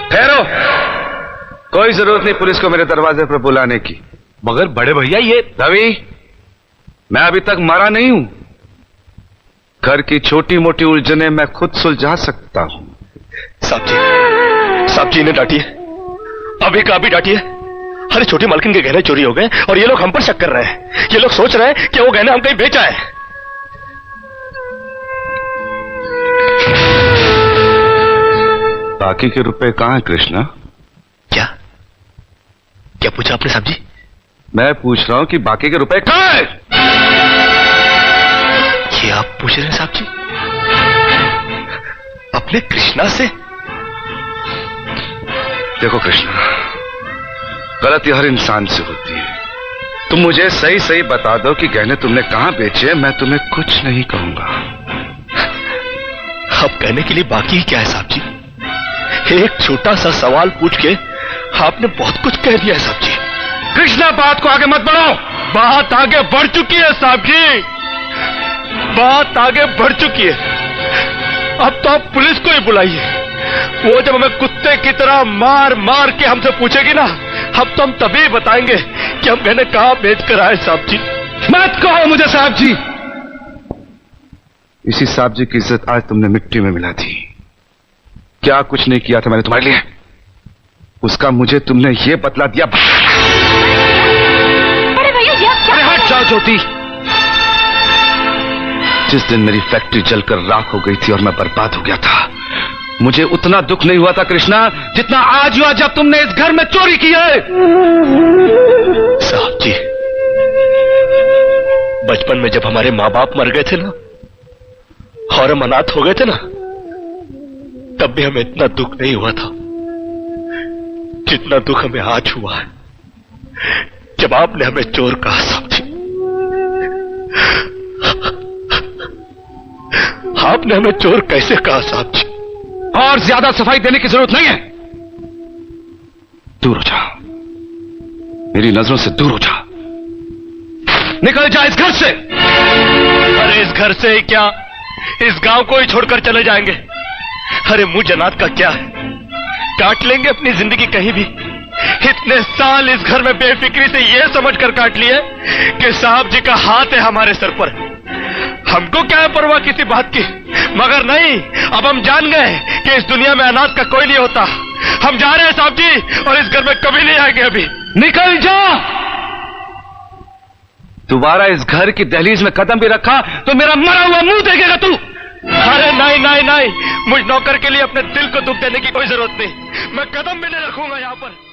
ठहरो, कोई जरूरत नहीं पुलिस को मेरे दरवाजे पर बुलाने की। मगर बड़े भैया ये रवि, मैं अभी तक मरा नहीं हूं। घर की छोटी मोटी उलझने मैं खुद सुलझा सकता हूं। साहब जी इन्हें डांटिए, अभी का अभी डांटिए। अरे छोटी मालकिन के गहने चोरी हो गए और ये लोग हम पर शक कर रहे हैं। ये लोग सोच रहे हैं कि वो गहने हम कहीं बेचा है। बाकी के रुपए कहां हैं कृष्णा? क्या पूछा आपने साहब जी? मैं पूछ रहा हूं कि बाकी के रुपए कहां हैं? ये आप पूछ रहे हैं साहब जी अपने कृष्णा से? देखो कृष्णा, गलती हर इंसान से होती है। तुम मुझे सही सही बता दो कि गहने तुमने कहां बेचे, मैं तुम्हें कुछ नहीं कहूंगा। अब कहने के लिए बाकी ही क्या है साहब जी? एक छोटा सा सवाल पूछ के आपने बहुत कुछ कह दिया है साहब जी। कृष्णा, बात को आगे मत बढ़ाओ। बात आगे बढ़ चुकी है साहब जी, बात आगे बढ़ चुकी है। अब तो आप पुलिस को ही बुलाइए। वो जब हमें कुत्ते की तरह मार मार के हमसे पूछेगी ना, अब तो हम तभी बताएंगे कि हम गहने कहां बेच कर आए साहब जी। मत कहो मुझे साहब जी। इसी साहब जी की इज्जत आज तुमने मिट्टी में मिला दी। क्या कुछ नहीं किया था मैंने तुम्हारे लिए, उसका मुझे तुमने ये बतला दिया। अरे भैया ये क्या? अरे हट जाओ ज्योति। जिस दिन मेरी फैक्ट्री जलकर राख हो गई थी और मैं बर्बाद हो गया था, मुझे उतना दुख नहीं हुआ था कृष्णा जितना आज हुआ जब तुमने इस घर में चोरी की है। साहब जी, बचपन में जब हमारे माँ बाप मर गए थे ना और हम अनाथ हो गए थे ना, तब भी हमें इतना दुख नहीं हुआ था जितना दुख हमें आज हुआ है जब आपने हमें चोर कहा साहब जी। आपने हमें चोर कैसे कहा साहब जी? और ज्यादा सफाई देने की जरूरत नहीं है। दूर हो जा, मेरी नजरों से दूर हो जा। निकल जा इस घर से। अरे इस घर से ही क्या, इस गांव को ही छोड़कर चले जाएंगे। अरे मुंह जनात का क्या है, काट लेंगे अपनी जिंदगी कहीं भी। इतने साल इस घर में बेफिक्री से ये समझकर काट लिए कि साहब जी का हाथ है हमारे सर पर। हमको क्या है परवाह किसी बात की, मगर नहीं, अब हम जान गए कि इस दुनिया में अनाथ का कोई नहीं होता। हम जा रहे हैं साहब जी और इस घर में कभी नहीं आएंगे। अभी निकल जा। दोबारा इस घर की दहलीज में कदम भी रखा तो मेरा मरा हुआ मुंह देखेगा तू। अरे नहीं नहीं नहीं, मुझ नौकर के लिए अपने दिल को दुख देने की कोई जरूरत नहीं। मैं कदम भी नहीं रखूंगा यहाँ पर।